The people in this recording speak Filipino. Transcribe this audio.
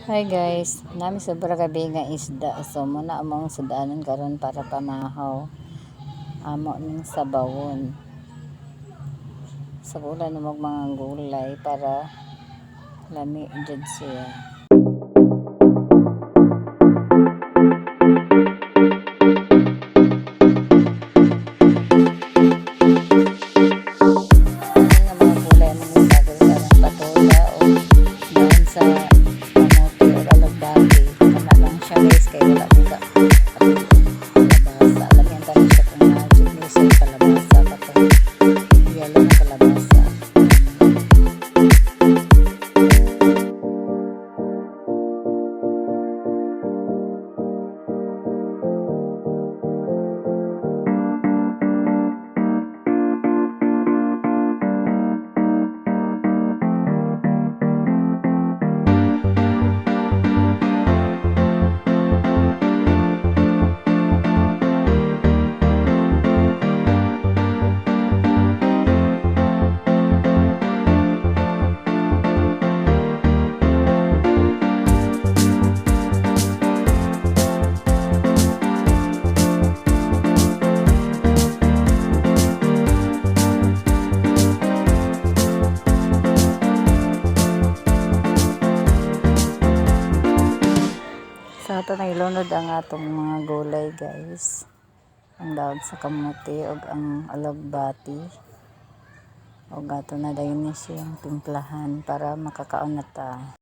Hi guys, nami sobra gabi nga isda. So muna among sudanon karon para pamahaw. Amo ning sabawon. Sa ulan mo mga gulay para lami jud siya. Ang mga gulay mo sa karon patola o dahon sa kamote o alagbati. Kana lang siya guys kay wala mi ka kalabasa. Lagyan tayo siya kung na sa kalabasa katong yellow na kalabasa. Sa ato na ilunod ang atong mga gulay guys. Ang daog sa kamote o ang alagbati. O ato na dayon ni siyang timplahan para makakaon na ta.